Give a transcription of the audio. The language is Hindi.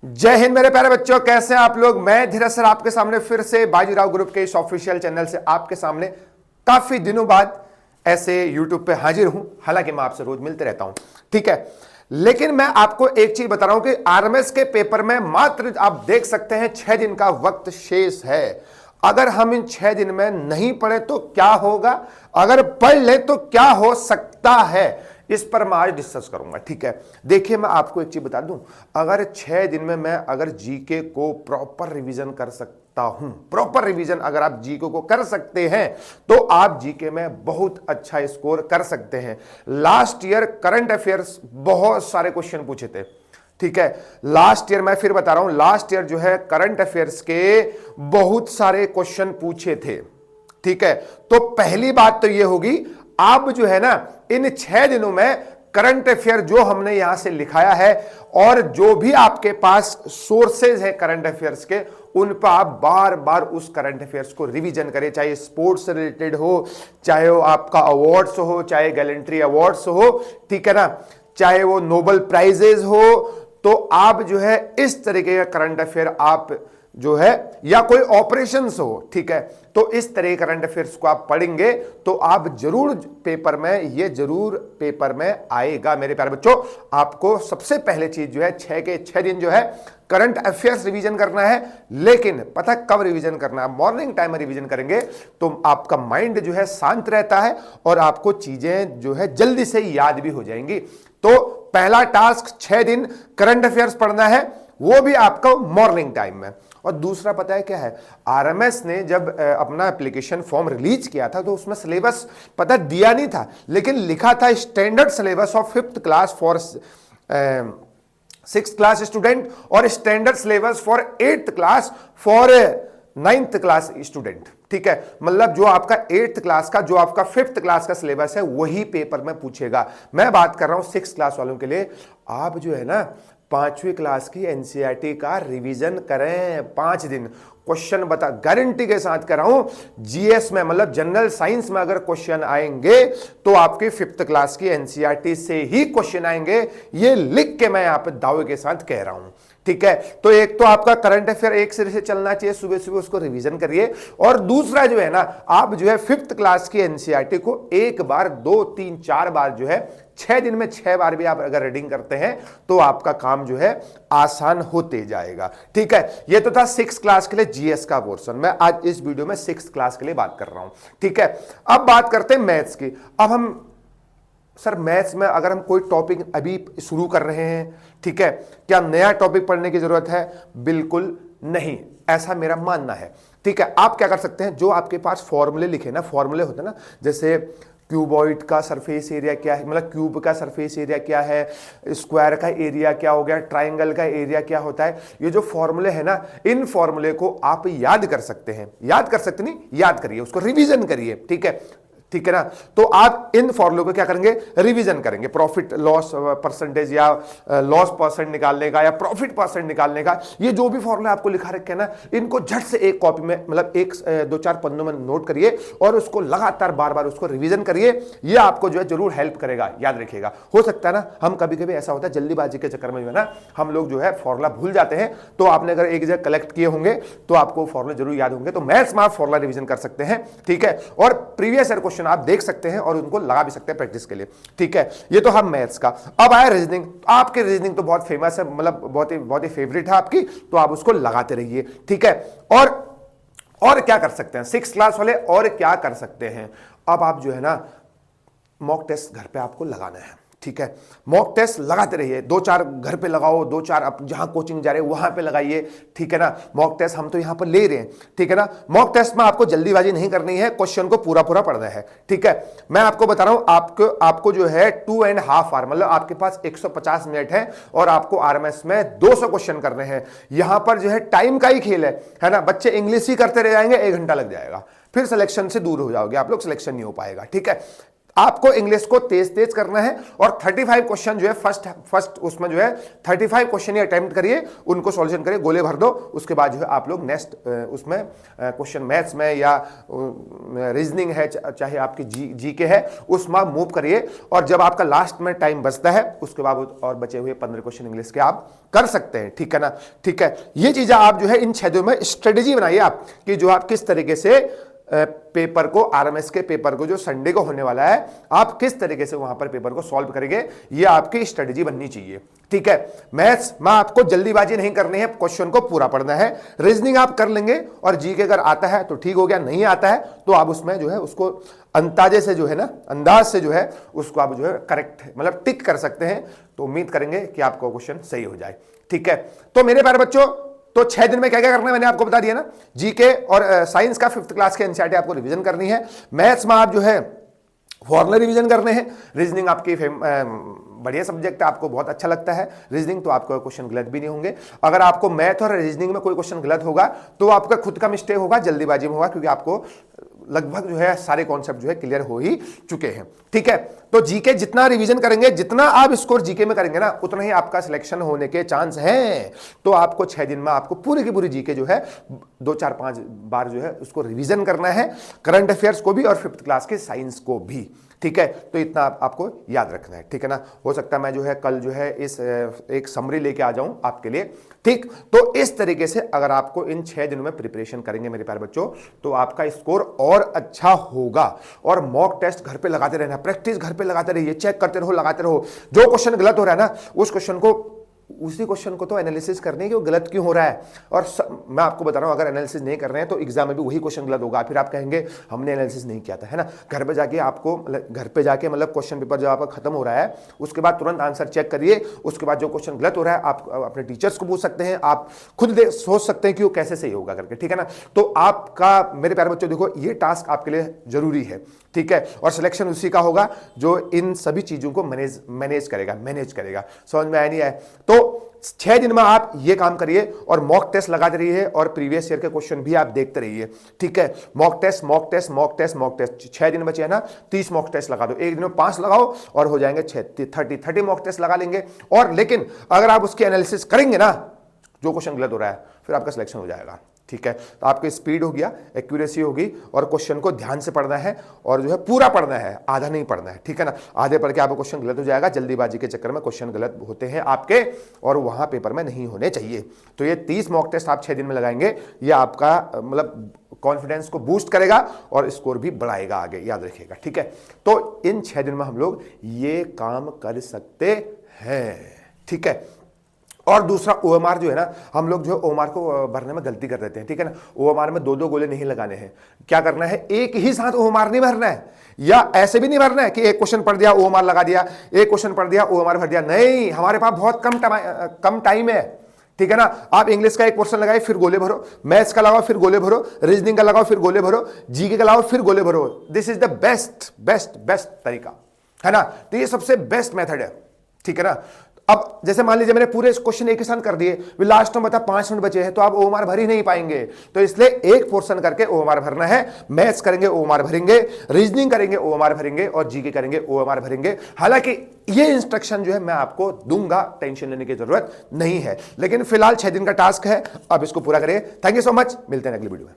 जय हिंद मेरे प्यारे बच्चों, कैसे हैं आप लोग। मैं धीरज सर आपके सामने फिर से बाजीराव ग्रुप के इस ऑफिशियल चैनल से आपके सामने काफी दिनों बाद ऐसे यूट्यूब पे हाजिर हूं। हालांकि मैं आपसे रोज मिलते रहता हूं, ठीक है, लेकिन मैं आपको एक चीज बता रहा हूं कि आरएमएस के पेपर में मात्र आप देख सकते हैं 6 दिन का वक्त शेष है। अगर हम इन 6 दिन में नहीं पढ़े तो क्या होगा, अगर पढ़ ले तो क्या हो सकता है, इस पर मैं आज डिस्कस करूंगा। ठीक है, देखिए मैं आपको एक चीज बता दूं, अगर 6 दिन में मैं अगर जीके को प्रॉपर रिवीजन कर सकता हूं, प्रॉपर रिवीजन अगर आप जीके को कर सकते हैं तो आप जीके में बहुत अच्छा स्कोर कर सकते हैं। लास्ट ईयर करंट अफेयर्स बहुत सारे क्वेश्चन पूछे थे, ठीक है, लास्ट ईयर मैं फिर बता रहा हूं, लास्ट ईयर जो है करंट अफेयर्स के बहुत सारे क्वेश्चन पूछे थे। ठीक है, तो पहली बात तो यह होगी, आप जो है ना इन 6 दिनों में करंट अफेयर जो हमने यहां से लिखाया है और जो भी आपके पास सोर्सेज है करंट अफेयर्स के, उन पर आप बार बार उस करंट अफेयर्स को रिवीजन करें, चाहे स्पोर्ट्स से रिलेटेड हो, चाहे वो आपका अवार्ड्स हो, चाहे गैलेंट्री अवार्ड्स हो, ठीक है ना, चाहे वो नोबेल प्राइजेज हो, तो आप जो है इस तरीके का करंट अफेयर आप जो है, या कोई ऑपरेशंस हो, ठीक है, तो इस तरह करंट अफेयर्स को आप पढ़ेंगे तो आप जरूर पेपर में, ये जरूर पेपर में आएगा। मेरे प्यारे बच्चों, आपको सबसे पहले चीज जो है 6 के 6 दिन जो है करंट अफेयर्स रिवीजन करना है। लेकिन पता कब रिवीजन करना है, मॉर्निंग टाइम में रिवीजन करेंगे तो आपका माइंड जो है शांत रहता है और आपको चीजें जो है जल्दी से याद भी हो जाएंगी। तो पहला टास्क 6 दिन करंट अफेयर्स पढ़ना है, वो भी आपको मॉर्निंग टाइम में। और दूसरा पता है क्या है, आरएमएस ने जब अपना एप्लीकेशन फॉर्म रिलीज किया था तो उसमें सिलेबस पता दिया नहीं था, लेकिन लिखा था standard syllabus of 5th class for 6th class student और standard syllabus for 8th class for 9th class student. ठीक है, मतलब जो आपका 8th क्लास का, जो आपका 5th क्लास का सिलेबस है वही पेपर में पूछेगा। मैं बात कर रहा हूं 6th क्लास वालों के लिए, आप जो है ना 5वीं क्लास की एनसीईआरटी का रिवीजन करें 5 दिन। क्वेश्चन बता गारंटी के साथ कर रहा हूं, जीएस में मतलब जनरल साइंस में अगर क्वेश्चन आएंगे तो आपके 5th क्लास की एनसीईआरटी से ही क्वेश्चन आएंगे, ये लिख के मैं यहां पे दावे के साथ कह रहा हूं। ठीक है, तो एक तो आपका करंट अफेयर एक सिरे से चलना चाहिए, सुबह सुबह उसको रिवीजन करिए, और दूसरा जो है ना आप जो है 5th क्लास की एनसीईआरटी को एक बार, 2, 3, 4 बार जो है 6 दिन में 6 बार भी आप अगर रीडिंग करते हैं तो आपका काम जो है आसान होते जाएगा। ठीक है, ये तो था 6th क्लास के लिए जीएस का पोर्शन। मैं आज इस वीडियो में 6th क्लास के लिए बात कर रहा हूं। ठीक है, अब बात करते हैं मैथ्स की। अब हम सर मैथ्स में अगर हम कोई टॉपिक अभी शुरू कर रहे हैं, ठीक है, क्या नया टॉपिक पढ़ने की जरूरत है? बिल्कुल नहीं, ऐसा मेरा मानना है। ठीक है, आप क्या कर सकते हैं, जो आपके पास फॉर्मूले लिखे ना, फॉर्मूले होते हैं ना, जैसे क्यूबॉइड का सरफेस एरिया क्या है, मतलब क्यूब का सरफेस एरिया क्या है, स्क्वायर का एरिया क्या हो गया, ट्राइंगल का एरिया क्या होता है, ये जो फॉर्मूले है ना, इन फॉर्मूले को आप याद कर सकते हैं। याद कर सकते नहीं, याद करिए, उसको रिवीजन करिए। ठीक है, ठीक है ना, तो आप इन फॉर्मूले को क्या करेंगे, रिवीजन करेंगे। प्रॉफिट लॉस परसेंटेज या लॉस परसेंट निकालने का या प्रॉफिट परसेंट निकालने का, ये जो भी फॉर्मूला आपको लिखा रखे हैं ना, इनको झट से एक कॉपी में, मतलब 1-2-4 पन्नों में नोट करिए और उसको लगातार बार बार उसको रिवीजन करिए। ये आपको जो है जरूर हेल्प करेगा, याद रखिएगा। हो सकता है ना, हम कभी कभी ऐसा होता है जल्दीबाजी के चक्कर में जो है ना हम लोग जो है फॉर्मूला भूल जाते हैं, तो आपने अगर एक जगह कलेक्ट किए होंगे तो आपको फॉर्मूला जरूर याद होंगे। तो मैथ्स में आप फॉर्मूला रिवीजन कर सकते हैं। ठीक है, और प्रीवियस ईयर क्वेश्चन आप देख सकते हैं और उनको लगा भी सकते हैं प्रैक्टिस के लिए। ठीक है, ये तो हम मैथ्स का। अब आया रीजनिंग। आपके रीजनिंग तो बहुत फेमस है, मतलब बहुत ही फेवरेट है आपकी, तो आप उसको लगाते रहिए। ठीक है, और क्या कर सकते हैं 6th क्लास वाले, और क्या कर सकते हैं, अब आप जो है ना मॉक टेस्ट घर पे आपको लगाना है। ठीक है, मॉक टेस्ट लगाते रहिए, 2-4 घर पे लगाओ, 2-4 आप जहां कोचिंग जा रहे हैं वहां पे लगाइए। ठीक है ना, मॉक टेस्ट हम तो यहां पर ले रहे हैं। ठीक है ना, मॉक टेस्ट में आपको जल्दीबाजी नहीं करनी है, क्वेश्चन को पूरा पूरा पढ़ना है। ठीक है, मैं आपको बता रहा हूं, आपको जो है 2.5 आवर, मतलब आपके पास 150 मिनट है और आपको आरएमएस में 200 क्वेश्चन करने हैं। यहां पर जो है टाइम का ही खेल है ना, बच्चे इंग्लिश ही करते रह जाएंगे, 1 घंटा लग जाएगा, फिर सिलेक्शन से दूर हो जाओगे आप लोग, सिलेक्शन नहीं हो पाएगा। ठीक है, आपको इंग्लिश को तेज तेज करना है और 35 क्वेश्चन जो है फर्स्ट उसमें जो है 35 क्वेश्चन ही अटेम्प्ट करिए, उनको सॉल्यूशन करिए, गोले भर दो। उसके बाद जो है आप लोग नेक्स्ट उसमें क्वेश्चन मैथ्स में या रीजनिंग है, चाहे आपकी जीके है, उसमें मूव करिए। और जब आपका लास्ट में टाइम बचता है उसके बाद और बचे हुए 15 क्वेश्चन इंग्लिश के आप कर सकते हैं, ठीक है ना। ठीक है, ये चीजें आप जो है इन 6 दिनों में स्ट्रेटेजी बनाइए आप कि जो आप किस तरीके से पेपर को, आरएमएस के पेपर को जो संडे को होने वाला है, आप किस तरीके से वहां पर पेपर को सॉल्व करेंगे, ये आपकी स्ट्रेटेजी बननी चाहिए, ठीक है। मैथ्स में आपको जल्दीबाजी नहीं करनी है, क्वेश्चन को पूरा पढ़ना है। रीजनिंग आप कर लेंगे और जीके अगर आता है तो ठीक हो गया, नहीं आता है तो आप उसमें जो है उसको अंदाजे से जो है ना, अंदाज से जो है उसको आप जो है करेक्ट मतलब टिक कर सकते हैं। तो उम्मीद करेंगे कि आपको क्वेश्चन सही हो जाए, ठीक है। तो मेरे प्यारे बच्चों, तो 6 दिन में क्या क्या करना है मैंने आपको बता दिया ना। जीके और साइंस का 5th क्लास के एनसीईआरटी आपको रिवीजन करनी है। मैथ्स में आप जो है फॉर्मूला रिवीजन करने हैं। रीजनिंग आपकी बढ़िया सब्जेक्ट है, आपको बहुत अच्छा लगता है रीजनिंग, तो आपको क्वेश्चन गलत भी नहीं होंगे। अगर आपको मैथ और रीजनिंग में कोई क्वेश्चन गलत होगा तो आपका खुद का मिस्टेक होगा, जल्दीबाजी में होगा, क्योंकि आपको लगभग जो है सारे कॉन्सेप्ट जो है क्लियर हो ही चुके हैं, ठीक है। तो जीके जितना रिवीजन करेंगे, जितना आप स्कोर जीके में करेंगे ना, उतना ही आपका सिलेक्शन होने के चांस हैं। तो आपको 6 दिन में आपको पूरी की पूरी जीके जो है 2 4 5 बार जो है उसको रिवीजन करना है, करंट अफेयर्स को भी और 5th क्लास के साइंस को भी, ठीक है। तो इतना आपको याद रखना है, ठीक है ना। हो सकता है मैं जो है कल जो है इस एक समरी लेके आ जाऊं आपके लिए, ठीक। तो इस तरीके से अगर आपको इन 6 दिनों में प्रिपरेशन करेंगे मेरे प्यारे बच्चों, तो आपका स्कोर और अच्छा होगा। और मॉक टेस्ट घर पे लगाते रहना, प्रैक्टिस घर पे लगाते रहिए, चेक करते रहो, लगाते रहो। जो क्वेश्चन गलत हो रहा है ना, उस क्वेश्चन को, उसी क्वेश्चन को तो एनालिसिस करने है कि वो गलत क्यों हो रहा है। और मैं आपको बता रहा हूं, अगर एनालिसिस नहीं कर रहे हैं तो एग्जाम में भी वही क्वेश्चन गलत होगा, फिर आप कहेंगे हमने एनालिसिस नहीं किया था, है ना। घर पे जाके आपको घर पे जाके मतलब क्वेश्चन पेपर जब आपका खत्म हो रहा है उसके बाद तुरंत आंसर चेक करिए। उसके बाद जो क्वेश्चन गलत हो रहा है आप अपने टीचर्स को पूछ सकते हैं, आप खुद सोच सकते हैं कि वो कैसे सही होगा करके, ठीक है ना। तो आपका मेरे प्यारे बच्चों देखो, ये टास्क आपके लिए जरूरी है, ठीक है। और सिलेक्शन उसी का होगा जो इन सभी चीजों को मैनेज करेगा। समझ में आया नहीं आया? तो 6 दिन में आप ये काम करिए और मॉक टेस्ट लगाते रहिए और प्रीवियस ईयर के क्वेश्चन भी आप देखते रहिए, ठीक है। मॉक टेस्ट 6 दिन बचे हैं ना, 30 मॉक टेस्ट लगा दो। एक दिन में 5 लगाओ और हो जाएंगे 30 मॉक टेस्ट लगा लेंगे। और लेकिन अगर आप उसकी एनालिसिस करेंगे ना, जो क्वेश्चन गलत हो रहा है, फिर आपका सिलेक्शन हो जाएगा, ठीक है। तो आपकी स्पीड हो गया, एक्यूरेसी होगी, और क्वेश्चन को ध्यान से पढ़ना है और जो है पूरा पढ़ना है, आधा नहीं पढ़ना है, ठीक है ना। आधे पढ़ के आपको क्वेश्चन गलत हो जाएगा, जल्दीबाजी के चक्कर में क्वेश्चन गलत होते हैं आपके, और वहां पेपर में नहीं होने चाहिए। तो ये 30 मॉक टेस्ट आप 6 दिन में लगाएंगे, ये आपका मतलब कॉन्फिडेंस को बूस्ट करेगा और स्कोर भी बढ़ाएगा आगे, याद रखिएगा, ठीक है। तो इन 6 दिन में हम लोग ये काम कर सकते हैं, ठीक है। और दूसरा ओएमआर जो है ना, हम लोग जो है ओएमआर को भरने में गलती कर देते हैं, ठीक है ना। ओएमआर में 2-2 गोले नहीं लगाने हैं। क्या करना है, एक ही साथ ओएमआर नहीं भरना है, या ऐसे भी नहीं भरना है कि एक क्वेश्चन पढ़ दिया ओएमआर लगा दिया, एक क्वेश्चन पढ़ दिया ओएमआर भर दिया। नहीं, हमारे पास बहुत कम टाइम है, ठीक है ना। आप इंग्लिश का एक पोर्शन लगाए फिर गोले भरो, मैथ्स का लगाओ फिर गोले भरो, रीजनिंग का लगाओ फिर गोले भरो, जीके का लगाओ फिर गोले भरो। दिस इज द बेस्ट तरीका, है ना। तो ये सबसे बेस्ट मेथड है, ठीक है ना। अब जैसे मान लीजिए मैंने पूरे क्वेश्चन एक ही साथ कर दिए, लास्ट में बता 5 मिनट बचे हैं, तो आप ओएमआर भर ही नहीं पाएंगे। तो इसलिए एक पोर्शन करके ओएमआर भरना है। मैथ्स करेंगे ओएमआर भरेंगे, रीजनिंग करेंगे ओएमआर भरेंगे, और जीके करेंगे ओएमआर भरेंगे। हालांकि ये इंस्ट्रक्शन जो है मैं आपको दूंगा, टेंशन लेने की जरूरत नहीं है। लेकिन फिलहाल 6 दिन का टास्क है, अब इसको पूरा करें। थैंक यू सो मच, मिलते हैं अगली वीडियो में।